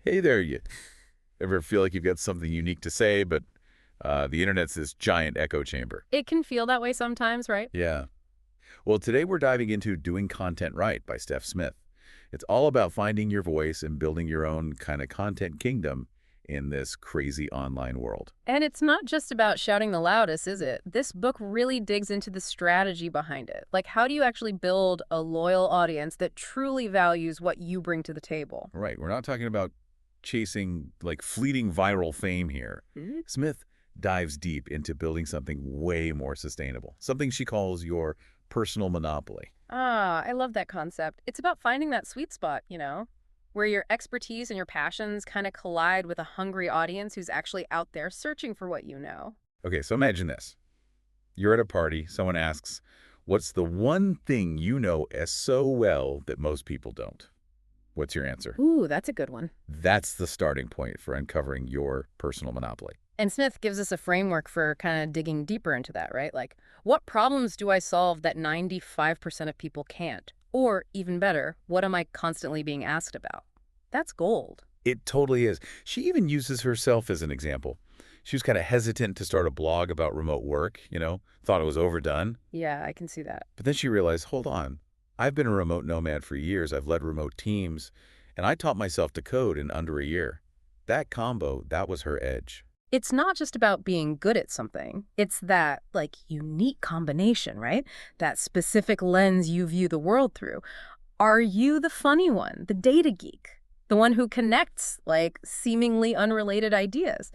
Hey there, you ever feel like you've got something unique to say, but the internet's this giant echo chamber? It can feel that way sometimes, right? Yeah. Well, today we're diving into Doing Content Right by Steph Smith. It's all about finding your voice and building your own kind of content kingdom in this crazy online world. And it's not just about shouting the loudest, is it? This book really digs into the strategy behind it. Like, how do you actually build a loyal audience that truly values what you bring to the table? Right. We're not talking about chasing like fleeting viral fame here. Mhm. Smith dives deep into building something way more sustainable, something she calls your personal monopoly. Ah, I love that concept. It's about finding that sweet spot, where your expertise and your passions kind of collide with a hungry audience who's actually out there searching for what you know. Okay, so imagine this. You're at a party, someone asks, what's the one thing you know as so well that most people don't? What's your answer? Ooh, that's a good one. That's the starting point for uncovering your personal monopoly. And Smith gives us a framework for kind of digging deeper into that, right? Like, what problems do I solve that 95% of people can't? Or even better, what am I constantly being asked about? That's gold. It totally is. She even uses herself as an example. She was kind of hesitant to start a blog about remote work, thought it was overdone. Yeah, I can see that. But then she realized, hold on, I've been a remote nomad for years. I've led remote teams, and I taught myself to code in under a year. That combo, that was her edge. It's not just about being good at something. It's that, like, unique combination, right? That specific lens you view the world through. Are you the funny one, the data geek, the one who connects, like, seemingly unrelated ideas?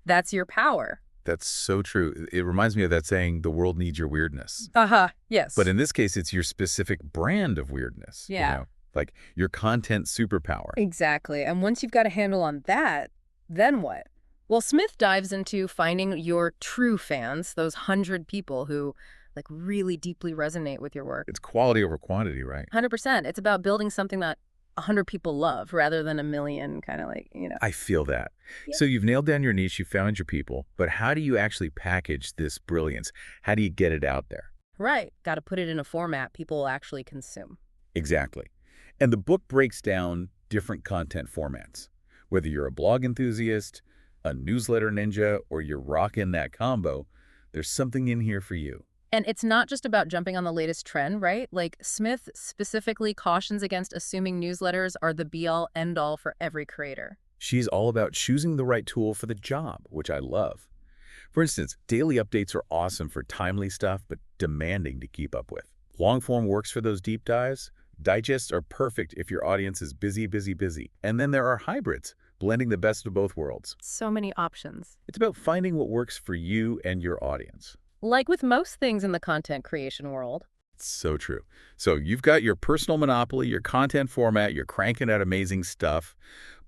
That's your power. That's so true. It reminds me of that saying, the world needs your weirdness. Uh-huh, But yes. in this case, it's your specific brand of weirdness, Yeah. like your content superpower. Exactly. And once you've got a handle on that, then what? Well, Smith dives into finding your true fans, those 100 people who like really deeply resonate with your work. It's quality over quantity, right? 100%. It's about building something that 100 people love rather than a million kind of like. I feel that. Yeah. So you've nailed down your niche, you found your people, but how do you actually package this brilliance? How do you get it out there? Right. Got to put it in a format people will actually consume. Exactly. And the book breaks down different content formats. Whether you're a blog enthusiast, a newsletter ninja, or you're rocking that combo, there's something in here for you. And it's not just about jumping on the latest trend, right? Like Smith specifically cautions against assuming newsletters are the be-all, end-all for every creator. She's all about choosing the right tool for the job, which I love. For instance, daily updates are awesome for timely stuff, but demanding to keep up with. Long form works for those deep dives. Digests are perfect if your audience is busy, busy, busy. And then there are hybrids, blending the best of both worlds. So many options. It's about finding what works for you and your audience. Like with most things in the content creation world. It's so true. So you've got your personal monopoly, your content format, you're cranking out amazing stuff.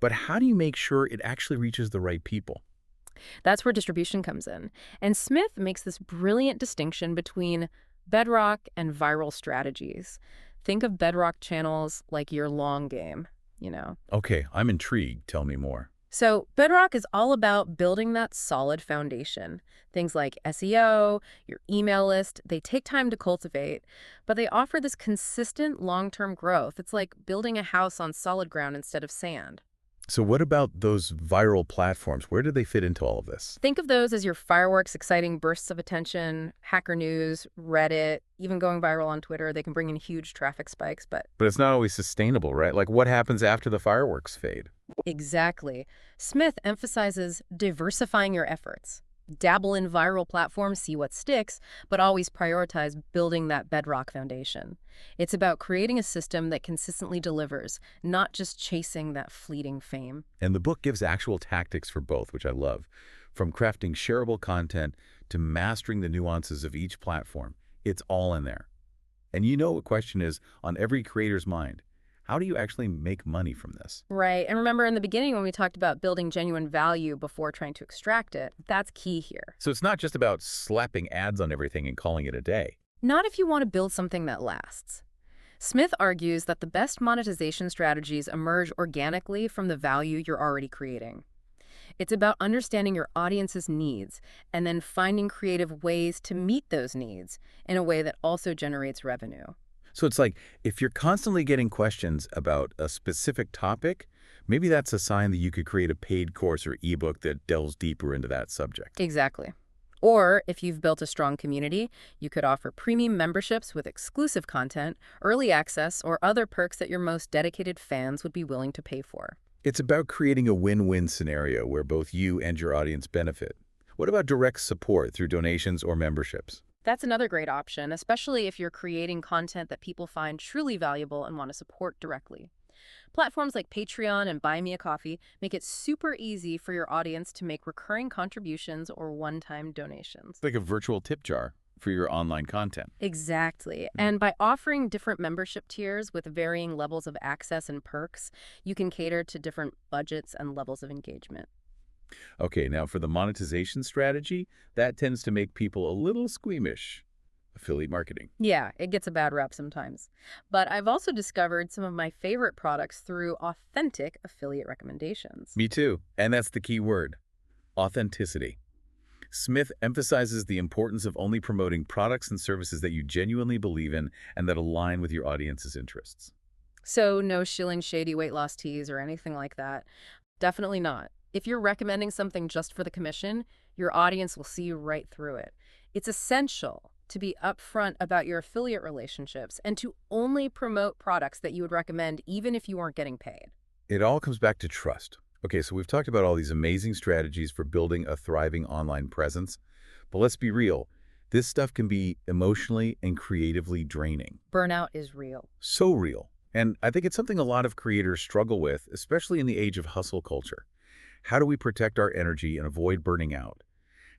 But how do you make sure it actually reaches the right people? That's where distribution comes in. And Smith makes this brilliant distinction between bedrock and viral strategies. Think of bedrock channels like your long game. Okay, I'm intrigued. Tell me more. So bedrock is all about building that solid foundation. Things like SEO, your email list, they take time to cultivate, but they offer this consistent long-term growth. It's like building a house on solid ground instead of sand. So what about those viral platforms? Where do they fit into all of this? Think of those as your fireworks, exciting bursts of attention, Hacker News, Reddit, even going viral on Twitter. They can bring in huge traffic spikes, but But it's not always sustainable, right? Like what happens after the fireworks fade? exactly. Smith emphasizes diversifying your efforts. Dabble in viral platforms, see what sticks, but always prioritize building that bedrock foundation. It's about creating a system that consistently delivers, not just chasing that fleeting fame. And the book gives actual tactics for both, which I love. From crafting shareable content to mastering the nuances of each platform, it's all in there. And you know what question is on every creator's mind. How do you actually make money from this? Right. And remember in the beginning when we talked about building genuine value before trying to extract it, that's key here. So it's not just about slapping ads on everything and calling it a day. Not if you want to build something that lasts. Smith argues that the best monetization strategies emerge organically from the value you're already creating. It's about understanding your audience's needs and then finding creative ways to meet those needs in a way that also generates revenue. So it's like if you're constantly getting questions about a specific topic, Maybe that's a sign that you could create a paid course or ebook that delves deeper into that subject. Exactly. Or if you've built a strong community, you could offer premium memberships with exclusive content, early access, or other perks that your most dedicated fans would be willing to pay for. It's about creating a win-win scenario where both you and your audience benefit. What about direct support through donations or memberships? That's another great option, especially if you're creating content that people find truly valuable and want to support directly. Platforms like Patreon and Buy Me a Coffee make it super easy for your audience to make recurring contributions or one-time donations. It's like a virtual tip jar for your online content. Exactly. And by offering different membership tiers with varying levels of access and perks, you can cater to different budgets and levels of engagement. Okay, now for the monetization strategy, that tends to make people a little squeamish. Affiliate marketing. Yeah, it gets a bad rep sometimes. But I've also discovered some of my favorite products through authentic affiliate recommendations. Me too. And that's the key word, authenticity. Smith emphasizes the importance of only promoting products and services that you genuinely believe in and that align with your audience's interests. So no shilling shady weight loss teas or anything like that. Definitely not. If you're recommending something just for the commission, your audience will see right through it. It's essential to be upfront about your affiliate relationships and to only promote products that you would recommend even if you weren't getting paid. It all comes back to trust. Okay, so we've talked about all these amazing strategies for building a thriving online presence, but let's be real. This stuff can be emotionally and creatively draining. Burnout is real. So real. And I think it's something a lot of creators struggle with, especially in the age of hustle culture. How do we protect our energy and avoid burning out?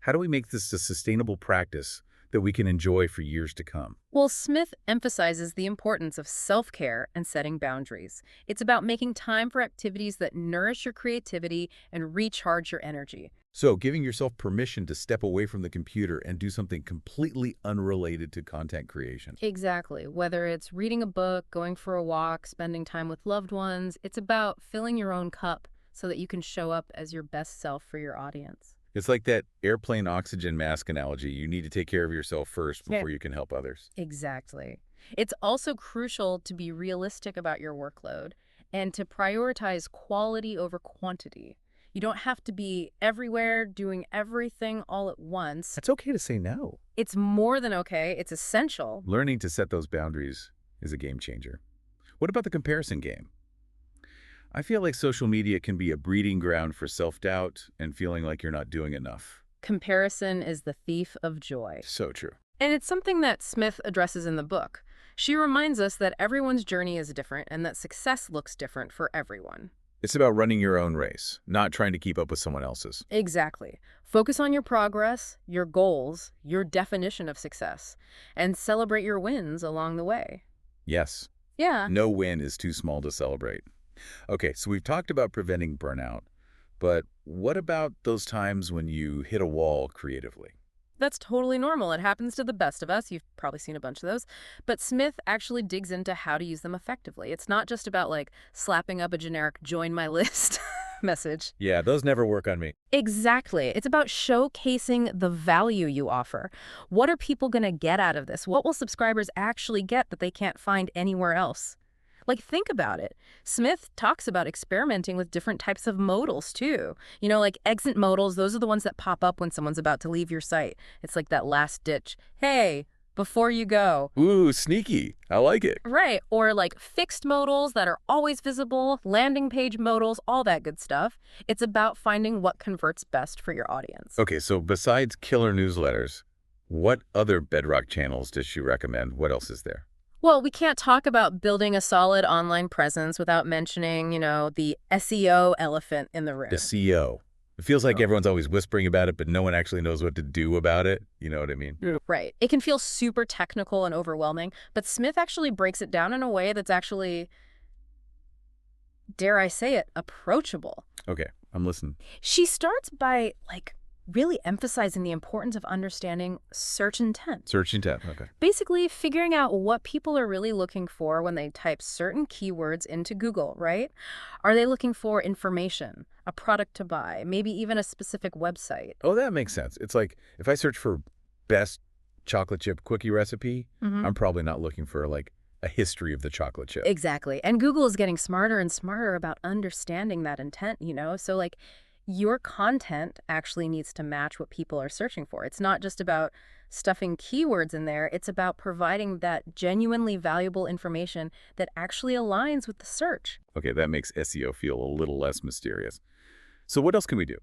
How do we make this a sustainable practice that we can enjoy for years to come? Well, Smith emphasizes the importance of self-care and setting boundaries. It's about making time for activities that nourish your creativity and recharge your energy. So giving yourself permission to step away from the computer and do something completely unrelated to content creation. Exactly. Whether it's reading a book, going for a walk, spending time with loved ones, it's about filling your own cup so that you can show up as your best self for your audience. It's like that airplane oxygen mask analogy. You need to take care of yourself first before you can help others. Exactly. It's also crucial to be realistic about your workload and to prioritize quality over quantity. You don't have to be everywhere doing everything all at once. It's okay to say no. It's more than okay. It's essential. Learning to set those boundaries is a game changer. What about the comparison game? I feel like social media can be a breeding ground for self-doubt and feeling like you're not doing enough. Comparison is the thief of joy. So true. And it's something that Smith addresses in the book. She reminds us that everyone's journey is different and that success looks different for everyone. It's about running your own race, not trying to keep up with someone else's. Exactly. Focus on your progress, your goals, your definition of success, and celebrate your wins along the way. Yes. Yeah. No win is too small to celebrate. Okay, so we've talked about preventing burnout, but what about those times when you hit a wall creatively? That's totally normal. It happens to the best of us. You've probably seen a bunch of those. But Smith actually digs into how to use them effectively. It's not just about like slapping up a generic join my list message. Yeah, those never work on me. Exactly. It's about showcasing the value you offer. What are people going to get out of this? What will subscribers actually get that they can't find anywhere else? Like, think about it. Smith talks about experimenting with different types of modals, too. You know, like exit modals, those are the ones that pop up when someone's about to leave your site. It's like that last ditch. Hey, before you go. Ooh, sneaky. I like it. Right. Or like fixed modals that are always visible, landing page modals, all that good stuff. It's about finding what converts best for your audience. Okay, so besides killer newsletters, what other Bedrock channels does she recommend? What else is there? Well, we can't talk about building a solid online presence without mentioning, the SEO elephant in the room. The CEO. It feels like everyone's always whispering about it, but no one actually knows what to do about it. You know what I mean? Yeah. Right. It can feel super technical and overwhelming, but Smith actually breaks it down in a way that's actually, dare I say it, approachable. Okay, I'm listening. She starts by, really emphasizing the importance of understanding search intent. Search intent, okay. Basically, figuring out what people are really looking for when they type certain keywords into Google, right? Are they looking for information, a product to buy, maybe even a specific website? Oh, that makes sense. It's like if I search for best chocolate chip cookie recipe, I'm probably not looking for a history of the chocolate chip. Exactly. And Google is getting smarter and smarter about understanding that intent, So, like, your content actually needs to match what people are searching for. It's not just about stuffing keywords in there, it's about providing that genuinely valuable information that actually aligns with the search. Okay, that makes SEO feel a little less mysterious. So what else can we do?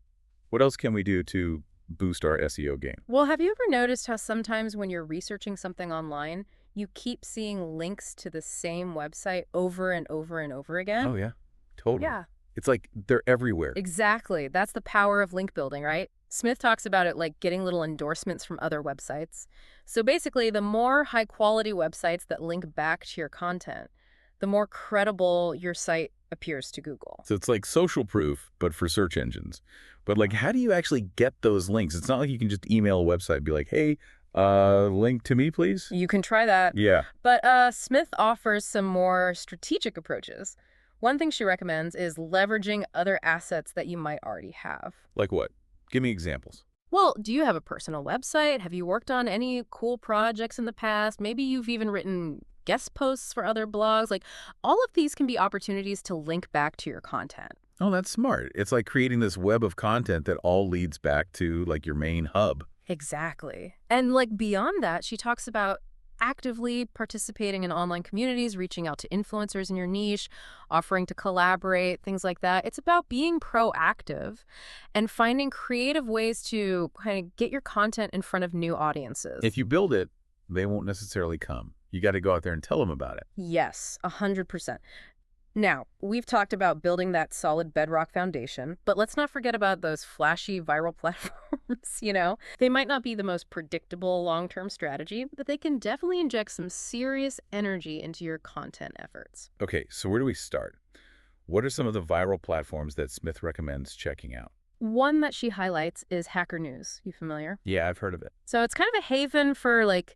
What else can we do to boost our SEO game? Well, have you ever noticed how sometimes when you're researching something online, you keep seeing links to the same website over and over and over again? Oh, yeah, totally. Yeah. It's like they're everywhere. Exactly. That's the power of link building, right? Smith talks about it like getting little endorsements from other websites. So basically, the more high quality websites that link back to your content, the more credible your site appears to Google. So it's like social proof, but for search engines. But like, how do you actually get those links? It's not like you can just email a website and be like, hey, link to me, please. You can try that. Yeah. But Smith offers some more strategic approaches. One thing she recommends is leveraging other assets that you might already have. Like what? Give me examples. Well, do you have a personal website? Have you worked on any cool projects in the past? Maybe you've even written guest posts for other blogs. Like, all of these can be opportunities to link back to your content. Oh, that's smart. It's like creating this web of content that all leads back to like your main hub. Exactly. And like beyond that, she talks about actively participating in online communities, reaching out to influencers in your niche, offering to collaborate, things like that. It's about being proactive and finding creative ways to kind of get your content in front of new audiences. If you build it, they won't necessarily come. You got to go out there and tell them about it. Yes, 100%. Now, we've talked about building that solid bedrock foundation, but let's not forget about those flashy viral platforms. They might not be the most predictable long-term strategy, but they can definitely inject some serious energy into your content efforts. Okay, so where do we start? What are some of the viral platforms that Smith recommends checking out? One that she highlights is Hacker News. You familiar? Yeah, I've heard of it. So it's kind of a haven for like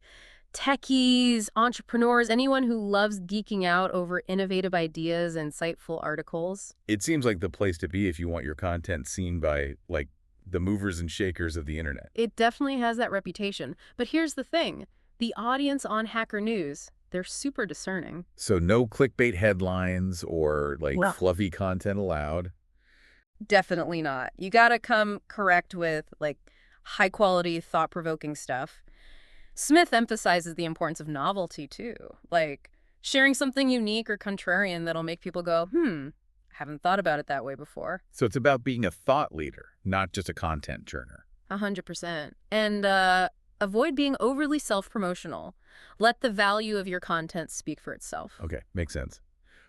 techies, entrepreneurs, anyone who loves geeking out over innovative ideas and insightful articles. It seems like the place to be if you want your content seen by, like, the movers and shakers of the internet. It definitely has that reputation. But here's the thing. The audience on Hacker News, they're super discerning. So no clickbait headlines or, like, No. fluffy content allowed. Definitely not. You gotta come correct with, like, high-quality, thought-provoking stuff. Smith emphasizes the importance of novelty, too. Like, sharing something unique or contrarian that'll make people go, haven't thought about it that way before. So it's about being a thought leader, not just a content churner. 100%. And avoid being overly self-promotional. Let the value of your content speak for itself. Okay, makes sense.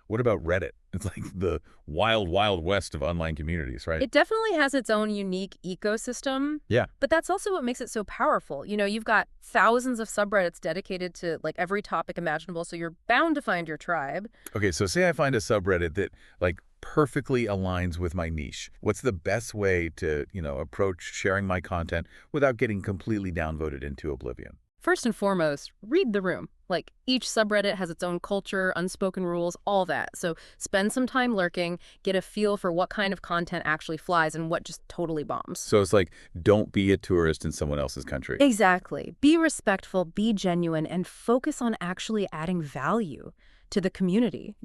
What about Reddit? It's like the wild, wild west of online communities, right? It definitely has its own unique ecosystem. Yeah. But that's also what makes it so powerful. You've got thousands of subreddits dedicated to like every topic imaginable, so you're bound to find your tribe. Okay, so say I find a subreddit that, like, perfectly aligns with my niche. What's the best way to, approach sharing my content without getting completely downvoted into oblivion? First and foremost, read the room. Like, each subreddit has its own culture, unspoken rules, all that. So spend some time lurking, get a feel for what kind of content actually flies and what just totally bombs. So it's like, don't be a tourist in someone else's country. Exactly. Be respectful, be genuine, and focus on actually adding value to the community.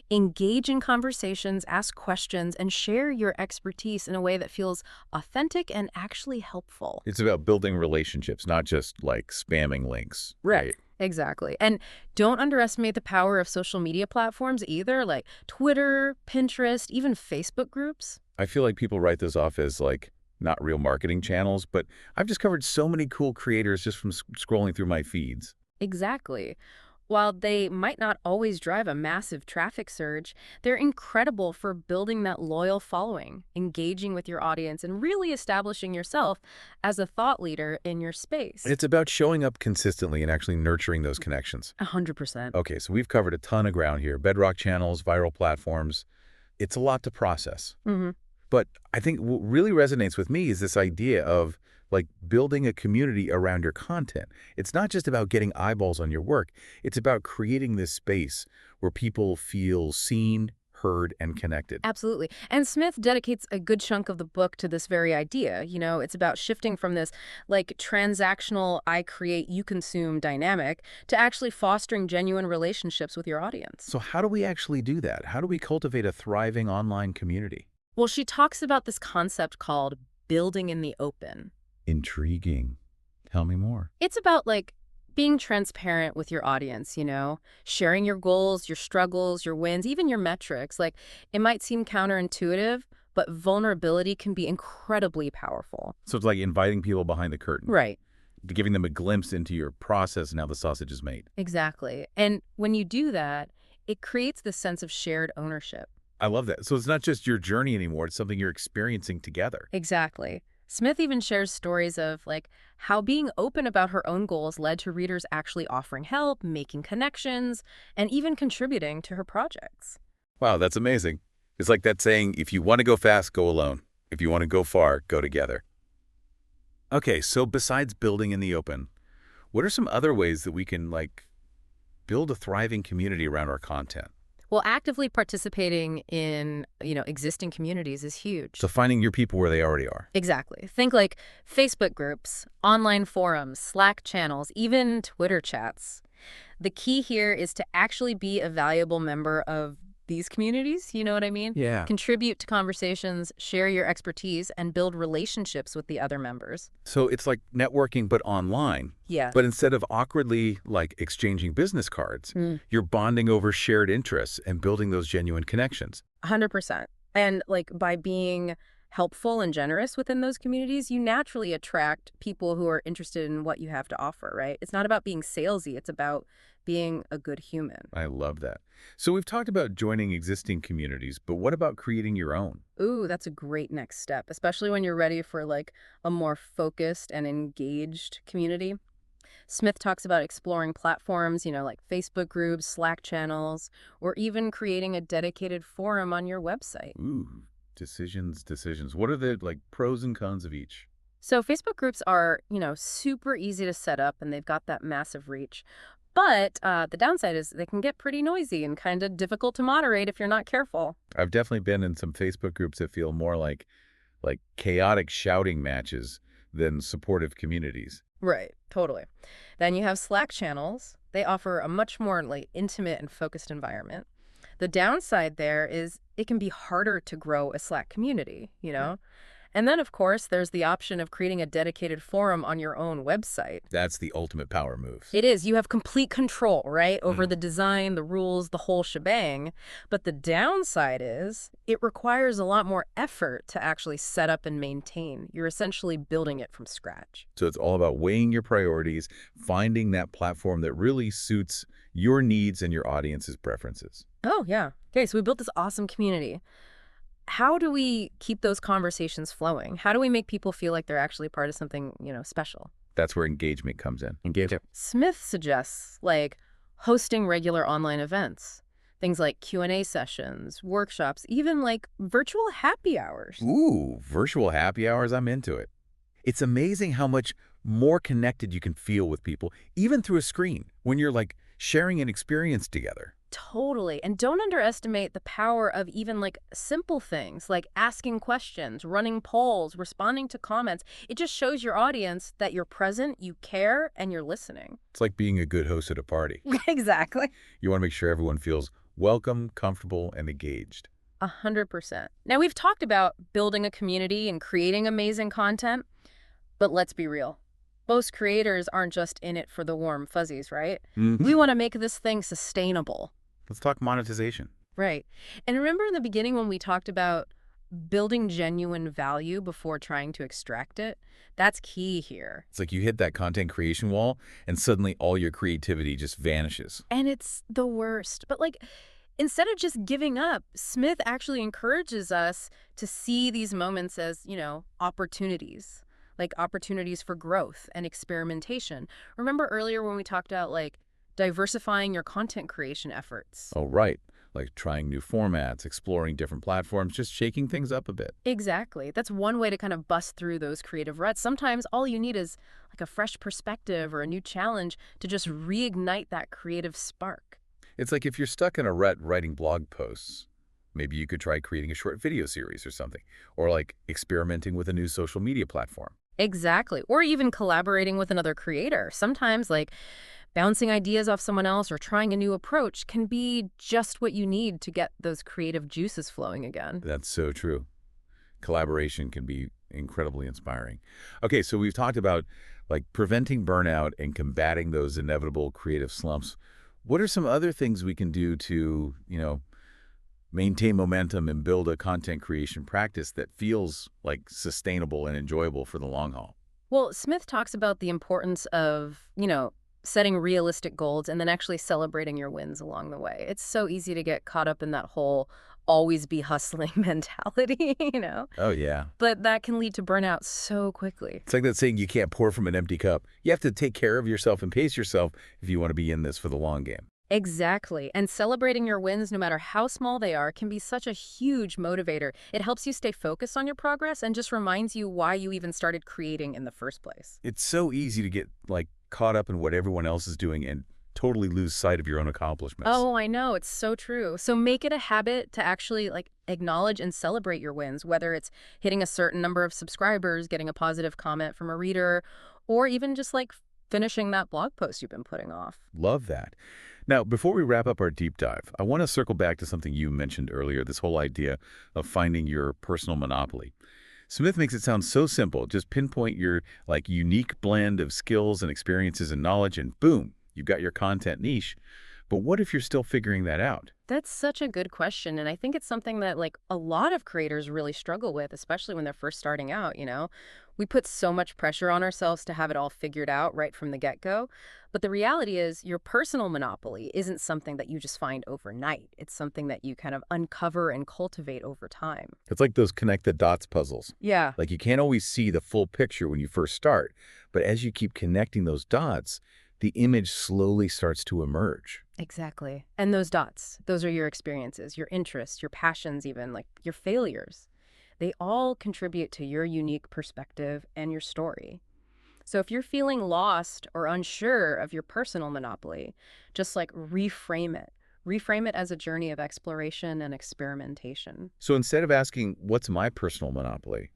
Engage in conversations, ask questions, and share your expertise in a way that feels authentic and actually helpful. It's about building relationships, not just, like, spamming links. Right. Exactly. And don't underestimate the power of social media platforms either, like Twitter, Pinterest, even Facebook groups. I feel like people write this off as, like, not real marketing channels, but I've discovered so many cool creators just from scrolling through my feeds. Exactly. While they might not always drive a massive traffic surge, they're incredible for building that loyal following, engaging with your audience, and really establishing yourself as a thought leader in your space. It's about showing up consistently and actually nurturing those connections. 100%. Okay, so we've covered a ton of ground here. Bedrock channels, viral platforms. It's a lot to process. Mm-hmm. But I think what really resonates with me is this idea of, like, building a community around your content. It's not just about getting eyeballs on your work. It's about creating this space where people feel seen, heard, and connected. Absolutely. And Smith dedicates a good chunk of the book to this very idea. It's about shifting from this like transactional I create, you consume dynamic to actually fostering genuine relationships with your audience. So how do we actually do that? How do we cultivate a thriving online community? Well, she talks about this concept called building in the open. Intriguing. Tell me more. It's about like being transparent with your audience, sharing your goals, your struggles, your wins, even your metrics. Like it might seem counterintuitive, but vulnerability can be incredibly powerful. So it's like inviting people behind the curtain, Right. giving them a glimpse into your process and how the sausage is made. Exactly. And when you do that, it creates this sense of shared ownership. I love that. So it's not just your journey anymore. It's something you're experiencing together. Exactly. Smith even shares stories of like how being open about her own goals led to readers actually offering help, making connections, and even contributing to her projects. Wow, that's amazing. It's like that saying, if you want to go fast, go alone. If you want to go far, go together. Okay, so besides building in the open, what are some other ways that we can build a thriving community around our content? Well, actively participating in, existing communities is huge. So finding your people where they already are. Exactly. Think like Facebook groups, online forums, Slack channels, even Twitter chats. The key here is to actually be a valuable member of these communities, you know what I mean? Yeah. Contribute to conversations, share your expertise, and build relationships with the other members. So it's like networking, but online. Yeah. But instead of awkwardly exchanging business cards, you're bonding over shared interests and building those genuine connections. 100%. And by being helpful and generous within those communities, you naturally attract people who are interested in what you have to offer, right? It's not about being salesy. It's about being a good human. I love that. So we've talked about joining existing communities, but what about creating your own? Ooh, that's a great next step, especially when you're ready for a more focused and engaged community. Smith talks about exploring platforms, like Facebook groups, Slack channels, or even creating a dedicated forum on your website. Ooh, decisions. What are the pros and cons of each? So Facebook groups are, super easy to set up and they've got that massive reach. But the downside is they can get pretty noisy and kind of difficult to moderate if you're not careful. I've definitely been in some Facebook groups that feel more like chaotic shouting matches than supportive communities. Right, totally. Then you have Slack channels. They offer a much more intimate and focused environment. The downside there is it can be harder to grow a Slack community. And then, of course, there's the option of creating a dedicated forum on your own website. That's the ultimate power move. It is. You have complete control, right, over the design, the rules, the whole shebang. But the downside is it requires a lot more effort to actually set up and maintain. You're essentially building it from scratch. So it's all about weighing your priorities, finding that platform that really suits your needs and your audience's preferences. Oh, yeah. Okay, so we built this awesome community. How do we keep those conversations flowing? How do we make people feel like they're actually part of something, special? That's where engagement comes in. Engagement. Smith suggests hosting regular online events, things like Q&A sessions, workshops, even virtual happy hours. Ooh, virtual happy hours, I'm into it. It's amazing how much more connected you can feel with people, even through a screen, when you're sharing an experience together. Totally. And don't underestimate the power of even simple things like asking questions, running polls, responding to comments. It just shows your audience that you're present, you care, and you're listening. It's like being a good host at a party. Exactly. You want to make sure everyone feels welcome, comfortable, and engaged. 100%. Now, we've talked about building a community and creating amazing content, but let's be real. Most creators aren't just in it for the warm fuzzies, right? We want to make this thing sustainable. Let's talk monetization. Right. And remember in the beginning when we talked about building genuine value before trying to extract it? That's key here. It's like you hit that content creation wall and suddenly all your creativity just vanishes. And it's the worst. But instead of just giving up, Smith actually encourages us to see these moments as, opportunities. Opportunities for growth and experimentation. Remember earlier when we talked about diversifying your content creation efforts? Oh, right. Trying new formats, exploring different platforms, just shaking things up a bit. Exactly. That's one way to kind of bust through those creative ruts. Sometimes all you need is a fresh perspective or a new challenge to just reignite that creative spark. It's like if you're stuck in a rut writing blog posts, Maybe you could try creating a short video series or something, or like experimenting with a new social media platform. Exactly. Or even collaborating with another creator. Sometimes, like, bouncing ideas off someone else or trying a new approach can be just what you need to get those creative juices flowing again. That's so true. Collaboration can be incredibly inspiring. Okay, so we've talked about like preventing burnout and combating those inevitable creative slumps. What are some other things we can do to, maintain momentum and build a content creation practice that feels like sustainable and enjoyable for the long haul? Well, Smith talks about the importance of, setting realistic goals and then actually celebrating your wins along the way. It's so easy to get caught up in that whole always be hustling mentality. Oh, yeah. But that can lead to burnout so quickly. It's like that saying you can't pour from an empty cup. You have to take care of yourself and pace yourself if you want to be in this for the long game. Exactly. And celebrating your wins, no matter how small they are, can be such a huge motivator. It helps you stay focused on your progress and just reminds you why you even started creating in the first place. It's so easy to get like caught up in what everyone else is doing and totally lose sight of your own accomplishments. Oh, I know. It's so true. So make it a habit to actually acknowledge and celebrate your wins, whether it's hitting a certain number of subscribers, getting a positive comment from a reader, or even just finishing that blog post you've been putting off. Love that. Now, before we wrap up our deep dive, I want to circle back to something you mentioned earlier, this whole idea of finding your personal monopoly. Smith makes it sound so simple. Just pinpoint your unique blend of skills and experiences and knowledge and boom, you've got your content niche. But what if you're still figuring that out? That's such a good question. And I think it's something that a lot of creators really struggle with, especially when they're first starting out. We put so much pressure on ourselves to have it all figured out right from the get-go. But the reality is your personal monopoly isn't something that you just find overnight. It's something that you kind of uncover and cultivate over time. It's like those connect the dots puzzles. Yeah. Like you can't always see the full picture when you first start, but as you keep connecting those dots, the image slowly starts to emerge. Exactly. And those dots, those are your experiences, your interests, your passions even, your failures. They all contribute to your unique perspective and your story. So if you're feeling lost or unsure of your personal monopoly, just reframe it. Reframe it as a journey of exploration and experimentation. So instead of asking, what's my personal monopoly?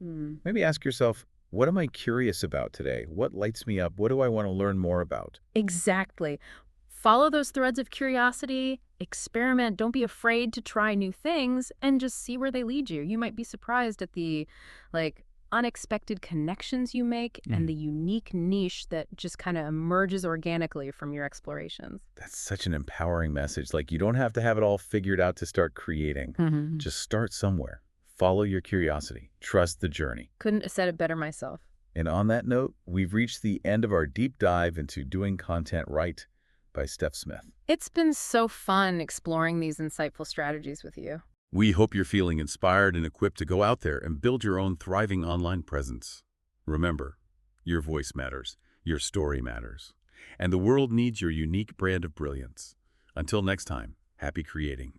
Maybe ask yourself, what am I curious about today? What lights me up? What do I want to learn more about? Exactly. Follow those threads of curiosity, experiment, don't be afraid to try new things, and just see where they lead you. You might be surprised at the, unexpected connections you make and the unique niche that just kind of emerges organically from your explorations. That's such an empowering message. Like you don't have to have it all figured out to start creating. Just start somewhere. Follow your curiosity. Trust the journey. Couldn't have said it better myself. And on that note, we've reached the end of our deep dive into doing content right by Steph Smith. It's been so fun exploring these insightful strategies with you. We hope you're feeling inspired and equipped to go out there and build your own thriving online presence. Remember, your voice matters, your story matters, and the world needs your unique brand of brilliance. Until next time, happy creating.